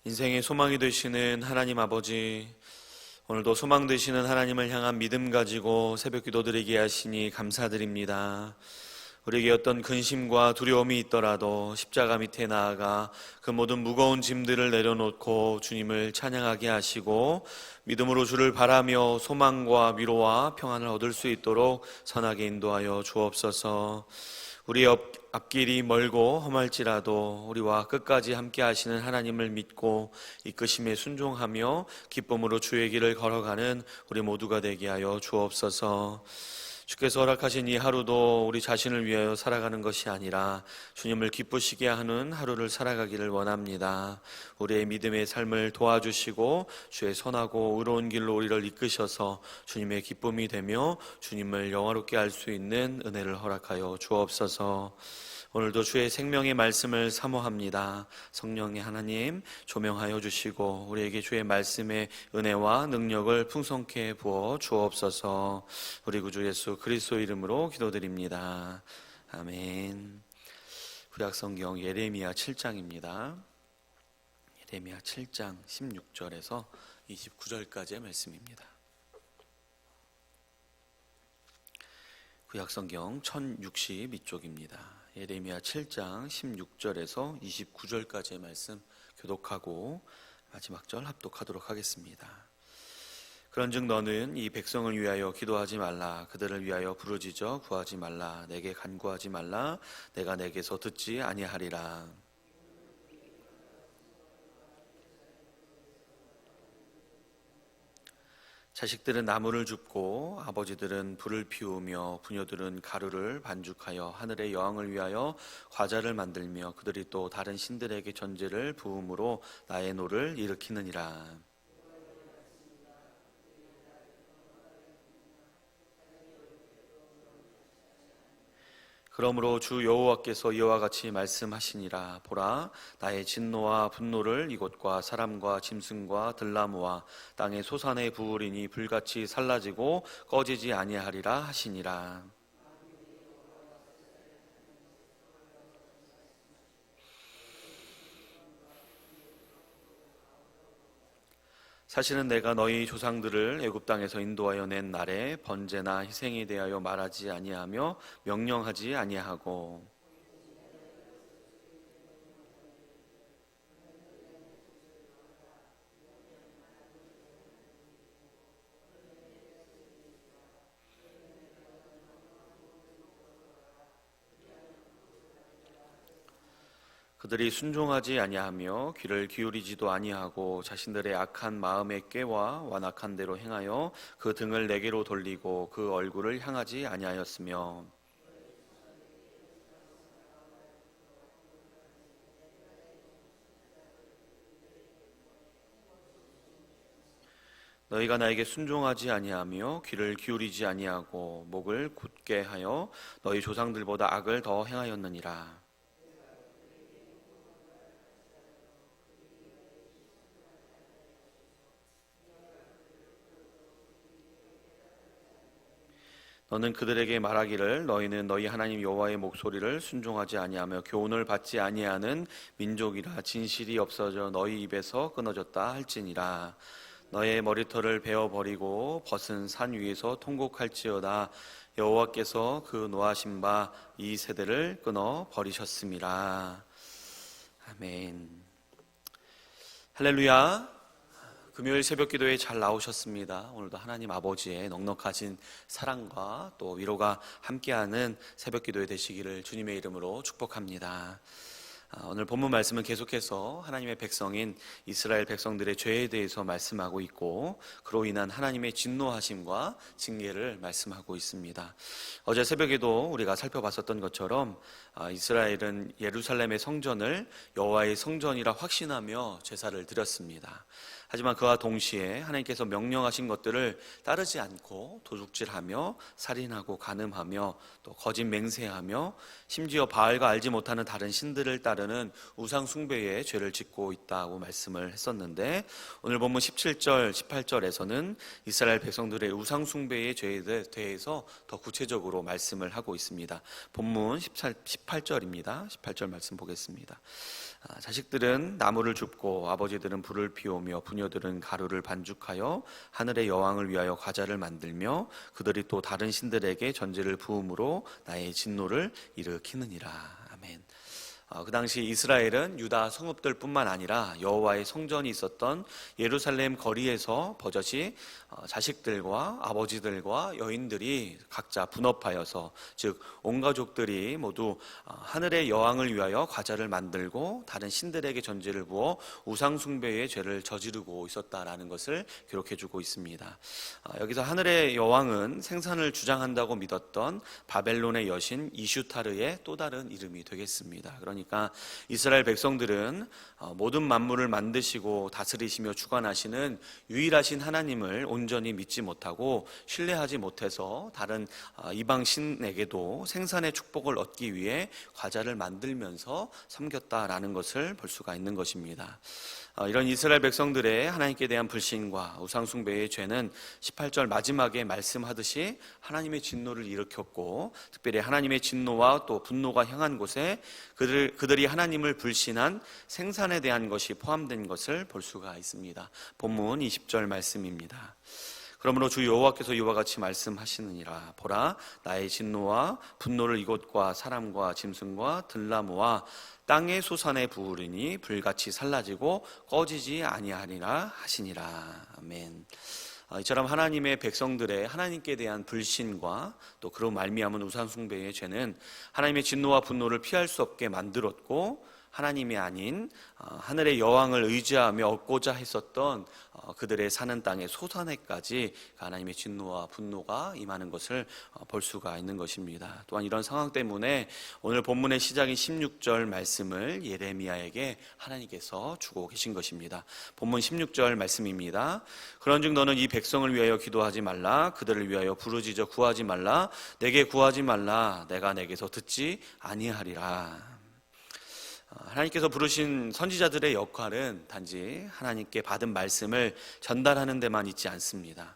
인생의 소망이 되시는 하나님 아버지, 오늘도 소망 되시는 하나님을 향한 믿음 가지고 새벽 기도드리게 하시니 감사드립니다. 우리에게 어떤 근심과 두려움이 있더라도 십자가 밑에 나아가 그 모든 무거운 짐들을 내려놓고 주님을 찬양하게 하시고 믿음으로 주를 바라며 소망과 위로와 평안을 얻을 수 있도록 선하게 인도하여 주옵소서. 우리 앞길이 멀고 험할지라도 우리와 끝까지 함께 하시는 하나님을 믿고 이끄심에 순종하며 기쁨으로 주의 길을 걸어가는 우리 모두가 되게 하여 주옵소서. 주께서 허락하신 이 하루도 우리 자신을 위하여 살아가는 것이 아니라 주님을 기쁘시게 하는 하루를 살아가기를 원합니다. 우리의 믿음의 삶을 도와주시고 주의 선하고 의로운 길로 우리를 이끄셔서 주님의 기쁨이 되며 주님을 영화롭게 할 수 있는 은혜를 허락하여 주옵소서. 오늘도 주의 생명의 말씀을 사모합니다. 성령의 하나님 조명하여 주시고 우리에게 주의 말씀의 은혜와 능력을 풍성케 부어 주옵소서. 우리 구주 예수 그리스도 이름으로 기도드립니다. 아멘. 구약성경 예레미야 7장입니다. 예레미야 7장 16절에서 29절까지의 말씀입니다. 구약성경 1062쪽입니다. 예레미야 7장 16절에서 29절까지의 말씀 교독하고 마지막 절 합독하도록 하겠습니다. 그런즉 너는 이 백성을 위하여 기도하지 말라. 그들을 위하여 부르짖어 구하지 말라. 내게 간구하지 말라. 내가 내게서 듣지 아니하리라. 자식들은 나무를 줍고 아버지들은 불을 피우며 부녀들은 가루를 반죽하여 하늘의 여왕을 위하여 과자를 만들며 그들이 또 다른 신들에게 전제를 부음으로 나의 노를 일으키느니라. 그러므로 주 여호와께서 이와 같이 말씀하시니라. 보라, 나의 진노와 분노를 이곳과 사람과 짐승과 들나무와 땅의 소산에 부으리니 불같이 살라지고 꺼지지 아니하리라 하시니라. 사실은 내가 너희 조상들을 애굽 땅에서 인도하여 낸 날에 번제나 희생에 대하여 말하지 아니하며 명령하지 아니하고 그들이 순종하지 아니하며 귀를 기울이지도 아니하고 자신들의 악한 마음의 꾀와 완악한 대로 행하여 그 등을 내게로 돌리고 그 얼굴을 향하지 아니하였으며 너희가 나에게 순종하지 아니하며 귀를 기울이지 아니하고 목을 굳게 하여 너희 조상들보다 악을 더 행하였느니라. 너는 그들에게 말하기를 너희는 너희 하나님 여호와의 목소리를 순종하지 아니하며 교훈을 받지 아니하는 민족이라 진실이 없어져 너희 입에서 끊어졌다 할지니라. 너의 머리털을 베어버리고 벗은 산 위에서 통곡할지어다. 여호와께서 그 노하신 바 이 세대를 끊어 버리셨음이라. 아멘. 할렐루야. 금요일 새벽 기도에 잘 나오셨습니다. 오늘도 하나님 아버지의 넉넉하신 사랑과 또 위로가 함께하는 새벽 기도에 되시기를 주님의 이름으로 축복합니다. 오늘 본문 말씀은 계속해서 하나님의 백성인 이스라엘 백성들의 죄에 대해서 말씀하고 있고 그로 인한 하나님의 진노하심과 징계를 말씀하고 있습니다. 어제 새벽에도 우리가 살펴봤었던 것처럼 이스라엘은 예루살렘의 성전을 여호와의 성전이라 확신하며 제사를 드렸습니다. 하지만 그와 동시에 하나님께서 명령하신 것들을 따르지 않고 도둑질하며 살인하고 간음하며 또 거짓 맹세하며 심지어 바알과 알지 못하는 다른 신들을 따르는 우상 숭배의 죄를 짓고 있다고 말씀을 했었는데 오늘 본문 17절, 18절에서는 이스라엘 백성들의 우상 숭배의 죄에 대해서 더 구체적으로 말씀을 하고 있습니다. 본문 18절입니다. 18절 말씀 보겠습니다. 자식들은 나무를 줍고 아버지들은 불을 피우며 부녀들은 가루를 반죽하여 하늘의 여왕을 위하여 과자를 만들며 그들이 또 다른 신들에게 전제를 부음으로 나의 진노를 일으키느니라. 아멘. 그 당시 이스라엘은 유다 성읍들 뿐만 아니라 여호와의 성전이 있었던 예루살렘 거리에서 버젓이 자식들과 아버지들과 여인들이 각자 분업하여서, 즉 온 가족들이 모두 하늘의 여왕을 위하여 과자를 만들고 다른 신들에게 전제를 부어 우상 숭배의 죄를 저지르고 있었다라는 것을 기록해주고 있습니다. 여기서 하늘의 여왕은 생산을 주장한다고 믿었던 바벨론의 여신 이슈타르의 또 다른 이름이 되겠습니다. 그러니까 이스라엘 백성들은 모든 만물을 만드시고 다스리시며 주관하시는 유일하신 하나님을 온전히 믿지 못하고 신뢰하지 못해서 다른 이방 신에게도 생산의 축복을 얻기 위해 과자를 만들면서 섬겼다라는 것을 볼 수가 있는 것입니다. 이런 이스라엘 백성들의 하나님께 대한 불신과 우상숭배의 죄는 18절 마지막에 말씀하듯이 하나님의 진노를 일으켰고, 특별히 하나님의 진노와 또 분노가 향한 곳에 그들이 하나님을 불신한 생산에 대한 것이 포함된 것을 볼 수가 있습니다. 본문 20절 말씀입니다. 그러므로 주 여호와께서 이와 같이 말씀하시느니라. 보라, 나의 진노와 분노를 이곳과 사람과 짐승과 들나무와 땅의 소산에 부으리니 불같이 살라지고 꺼지지 아니하리라 하시니라. 아멘. 이처럼 하나님의 백성들의 하나님께 대한 불신과 또 그로 말미암은 우상숭배의 죄는 하나님의 진노와 분노를 피할 수 없게 만들었고, 하나님이 아닌 하늘의 여왕을 의지하며 얻고자 했었던 그들의 사는 땅의 소산에까지 하나님의 진노와 분노가 임하는 것을 볼 수가 있는 것입니다. 또한 이런 상황 때문에 오늘 본문의 시작인 16절 말씀을 예레미야에게 하나님께서 주고 계신 것입니다. 본문 16절 말씀입니다. 그런즉 너는 이 백성을 위하여 기도하지 말라. 그들을 위하여 부르짖어 구하지 말라. 내게 구하지 말라. 내가 내게서 듣지 아니하리라. 하나님께서 부르신 선지자들의 역할은 단지 하나님께 받은 말씀을 전달하는 데만 있지 않습니다.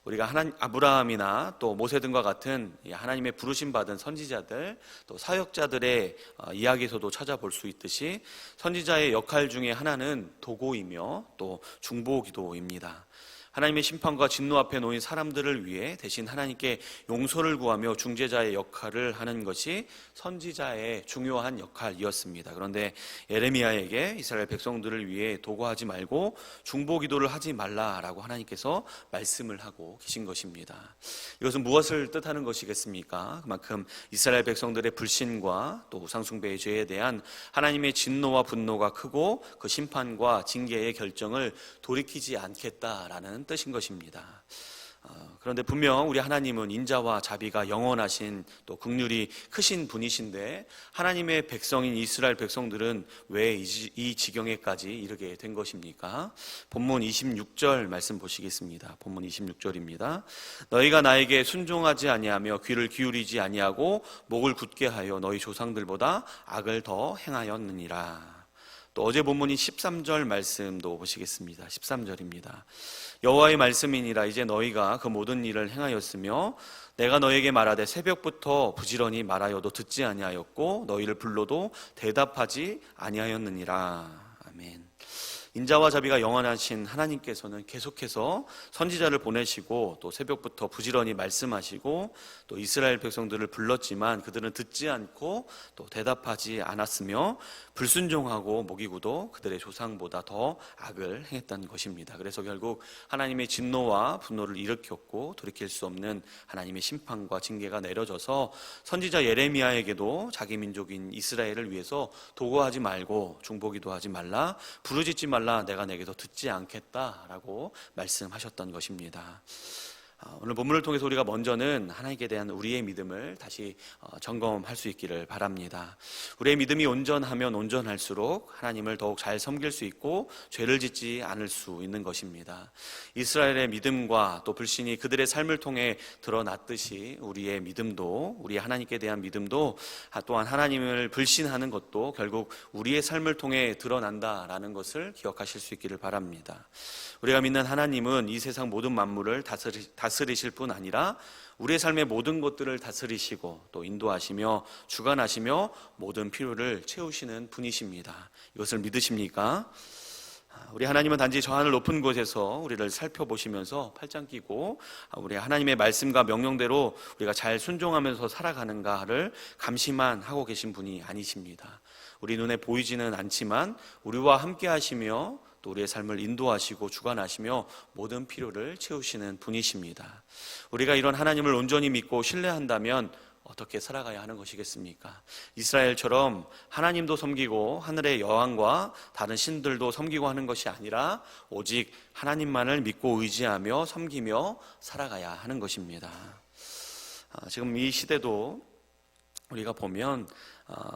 우리가 아브라함이나 또 모세 등과 같은 하나님의 부르심 받은 선지자들, 또 사역자들의 이야기에서도 찾아볼 수 있듯이 선지자의 역할 중에 하나는 도고이며 또 중보기도입니다. 하나님의 심판과 진노 앞에 놓인 사람들을 위해 대신 하나님께 용서를 구하며 중재자의 역할을 하는 것이 선지자의 중요한 역할이었습니다. 그런데 예레미야에게 이스라엘 백성들을 위해 도구하지 말고 중보기도를 하지 말라라고 하나님께서 말씀을 하고 계신 것입니다. 이것은 무엇을 뜻하는 것이겠습니까? 그만큼 이스라엘 백성들의 불신과 또 우상숭배의 죄에 대한 하나님의 진노와 분노가 크고 그 심판과 징계의 결정을 돌이키지 않겠다라는 뜻인 것입니다. 그런데 분명 우리 하나님은 인자와 자비가 영원하신 또 긍휼이 크신 분이신데, 하나님의 백성인 이스라엘 백성들은 왜 이 지경에까지 이르게 된 것입니까? 본문 26절 말씀 보시겠습니다. 본문 26절입니다. 너희가 나에게 순종하지 아니하며 귀를 기울이지 아니하고 목을 굳게 하여 너희 조상들보다 악을 더 행하였느니라. 또 어제 본문인 13절 말씀도 보시겠습니다. 13절입니다. 여호와의 말씀이니라. 이제 너희가 그 모든 일을 행하였으며 내가 너에게 말하되 새벽부터 부지런히 말하여도 듣지 아니하였고 너희를 불러도 대답하지 아니하였느니라. 아멘. 인자와 자비가 영원하신 하나님께서는 계속해서 선지자를 보내시고 또 새벽부터 부지런히 말씀하시고 또 이스라엘 백성들을 불렀지만 그들은 듣지 않고 또 대답하지 않았으며 불순종하고 목이 굳어 그들의 조상보다 더 악을 행했다는 것입니다. 그래서 결국 하나님의 진노와 분노를 일으켰고 돌이킬 수 없는 하나님의 심판과 징계가 내려져서 선지자 예레미야에게도 자기 민족인 이스라엘을 위해서 도구하지 말고 중보기도하지 말라, 부르짖지 말라, 내가 내게서 듣지 않겠다라고 말씀하셨던 것입니다. 오늘 본문을 통해서 우리가 먼저는 하나님께 대한 우리의 믿음을 다시 점검할 수 있기를 바랍니다. 우리의 믿음이 온전하면 온전할수록 하나님을 더욱 잘 섬길 수 있고 죄를 짓지 않을 수 있는 것입니다. 이스라엘의 믿음과 또 불신이 그들의 삶을 통해 드러났듯이 우리의 믿음도, 우리 하나님께 대한 믿음도 또한 하나님을 불신하는 것도 결국 우리의 삶을 통해 드러난다라는 것을 기억하실 수 있기를 바랍니다. 우리가 믿는 하나님은 이 세상 모든 만물을 다스리실 뿐 아니라 우리의 삶의 모든 것들을 다스리시고 또 인도하시며 주관하시며 모든 필요를 채우시는 분이십니다. 이것을 믿으십니까? 우리 하나님은 단지 저 하늘 높은 곳에서 우리를 살펴보시면서 팔짱 끼고 우리 하나님의 말씀과 명령대로 우리가 잘 순종하면서 살아가는가를 감시만 하고 계신 분이 아니십니다. 우리 눈에 보이지는 않지만 우리와 함께 하시며 또 우리의 삶을 인도하시고 주관하시며 모든 필요를 채우시는 분이십니다. 우리가 이런 하나님을 온전히 믿고 신뢰한다면 어떻게 살아가야 하는 것이겠습니까? 이스라엘처럼 하나님도 섬기고 하늘의 여왕과 다른 신들도 섬기고 하는 것이 아니라 오직 하나님만을 믿고 의지하며 섬기며 살아가야 하는 것입니다. 지금 이 시대도 우리가 보면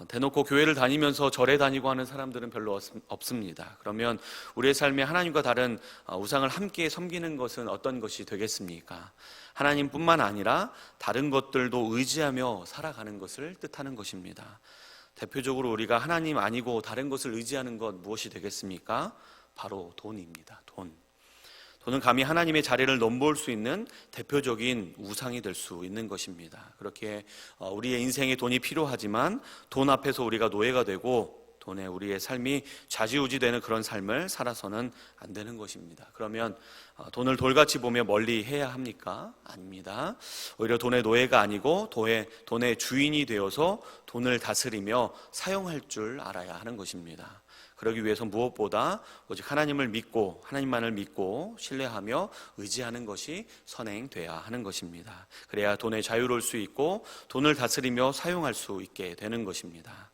대놓고 교회를 다니면서 절에 다니고 하는 사람들은 별로 없습니다. 그러면 우리의 삶에 하나님과 다른 우상을 함께 섬기는 것은 어떤 것이 되겠습니까? 하나님뿐만 아니라 다른 것들도 의지하며 살아가는 것을 뜻하는 것입니다. 대표적으로 우리가 하나님 아니고 다른 것을 의지하는 것 무엇이 되겠습니까? 바로 돈입니다. 돈은 감히 하나님의 자리를 넘볼 수 있는 대표적인 우상이 될 수 있는 것입니다. 그렇게 우리의 인생에 돈이 필요하지만 돈 앞에서 우리가 노예가 되고 돈에 우리의 삶이 좌지우지되는 그런 삶을 살아서는 안 되는 것입니다. 그러면 돈을 돌같이 보며 멀리 해야 합니까? 아닙니다. 오히려 돈의 노예가 아니고 돈의 주인이 되어서 돈을 다스리며 사용할 줄 알아야 하는 것입니다. 그러기 위해서 무엇보다 오직 하나님을 믿고 하나님만을 믿고 신뢰하며 의지하는 것이 선행돼야 하는 것입니다. 그래야 돈에 자유로울 수 있고 돈을 다스리며 사용할 수 있게 되는 것입니다.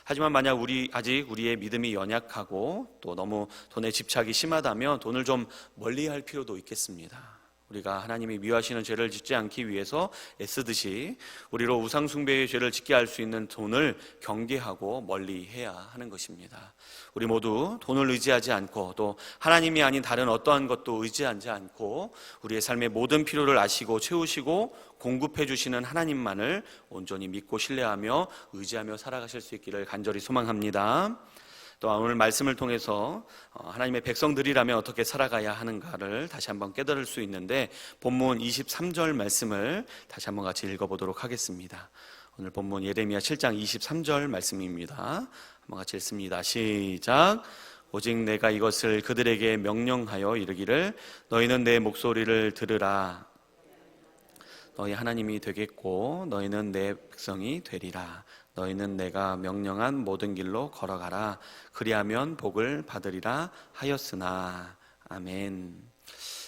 하지만 만약 아직 우리의 믿음이 연약하고 또 너무 돈에 집착이 심하다면 돈을 좀 멀리할 필요도 있겠습니다. 우리가 하나님이 미워하시는 죄를 짓지 않기 위해서 애쓰듯이 우리로 우상 숭배의 죄를 짓게 할 수 있는 돈을 경계하고 멀리해야 하는 것입니다. 우리 모두 돈을 의지하지 않고 또 하나님이 아닌 다른 어떠한 것도 의지하지 않고 우리의 삶의 모든 필요를 아시고 채우시고 공급해 주시는 하나님만을 온전히 믿고 신뢰하며 의지하며 살아가실 수 있기를 간절히 소망합니다. 또 오늘 말씀을 통해서 하나님의 백성들이라면 어떻게 살아가야 하는가를 다시 한번 깨달을 수 있는데 본문 23절 말씀을 다시 한번 같이 읽어보도록 하겠습니다. 오늘 본문 예레미야 7장 23절 말씀입니다. 한번 같이 읽습니다. 시작. 오직 내가 이것을 그들에게 명령하여 이르기를 너희는 내 목소리를 들으라. 너희 하나님이 되겠고 너희는 내 백성이 되리라. 너희는 내가 명령한 모든 길로 걸어가라. 그리하면 복을 받으리라 하였으나. 아멘.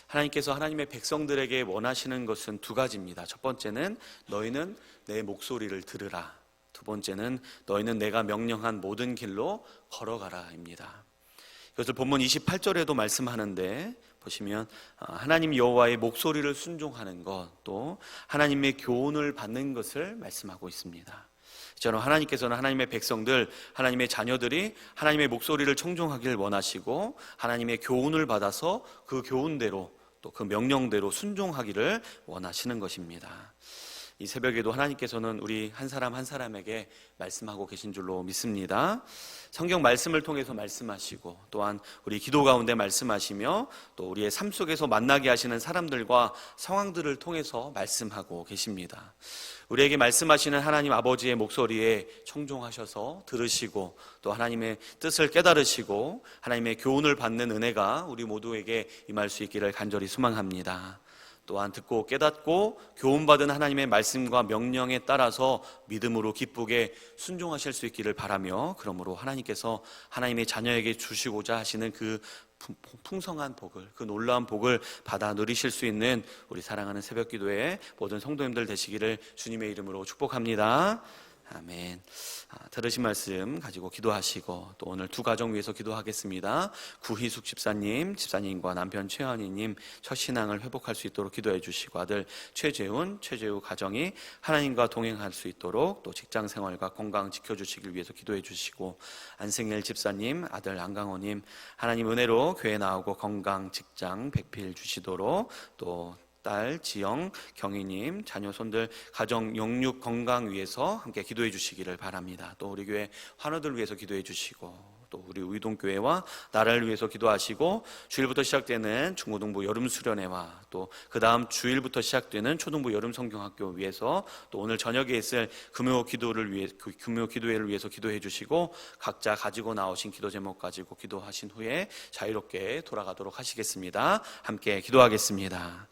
하나님께서 하나님의 백성들에게 원하시는 것은 두 가지입니다. 첫 번째는 너희는 내 목소리를 들으라. 두 번째는 너희는 내가 명령한 모든 길로 걸어가라입니다. 이것을 본문 28절에도 말씀하는데 보시면 하나님 여호와의 목소리를 순종하는 것, 또 하나님의 교훈을 받는 것을 말씀하고 있습니다. 저는 하나님께서는 하나님의 백성들, 하나님의 자녀들이 하나님의 목소리를 청종하길 원하시고 하나님의 교훈을 받아서 그 교훈대로 또 그 명령대로 순종하기를 원하시는 것입니다. 이 새벽에도 하나님께서는 우리 한 사람 한 사람에게 말씀하고 계신 줄로 믿습니다. 성경 말씀을 통해서 말씀하시고 또한 우리 기도 가운데 말씀하시며 또 우리의 삶 속에서 만나게 하시는 사람들과 상황들을 통해서 말씀하고 계십니다. 우리에게 말씀하시는 하나님 아버지의 목소리에 청종하셔서 들으시고 또 하나님의 뜻을 깨달으시고 하나님의 교훈을 받는 은혜가 우리 모두에게 임할 수 있기를 간절히 소망합니다. 또한 듣고 깨닫고 교훈받은 하나님의 말씀과 명령에 따라서 믿음으로 기쁘게 순종하실 수 있기를 바라며, 그러므로 하나님께서 하나님의 자녀에게 주시고자 하시는 그 풍성한 복을, 그 놀라운 복을 받아 누리실 수 있는 우리 사랑하는 새벽기도의 모든 성도님들 되시기를 주님의 이름으로 축복합니다. 아멘. 들으신 말씀 가지고 기도하시고 또 오늘 두 가정 위해서 기도하겠습니다. 구희숙 집사님과 남편 최현희님 첫 신앙을 회복할 수 있도록 기도해 주시고, 아들 최재우 가정이 하나님과 동행할 수 있도록 또 직장 생활과 건강 지켜주시길 위해서 기도해 주시고, 안승일 집사님, 아들 안강호님 하나님 은혜로 교회 나오고 건강 직장 백필 주시도록, 또 딸 지영, 경희님, 자녀 손들 가정 영육 건강 위해서 함께 기도해 주시기를 바랍니다. 또 우리 교회 환우들 위해서 기도해 주시고, 또 우리 우이동교회와 나라를 위해서 기도하시고, 주일부터 시작되는 중고등부 여름 수련회와 또 그 다음 주일부터 시작되는 초등부 여름 성경학교 위해서, 또 오늘 저녁에 있을 금요 기도회를 위해서 기도해 주시고, 각자 가지고 나오신 기도 제목 가지고 기도하신 후에 자유롭게 돌아가도록 하시겠습니다. 함께 기도하겠습니다.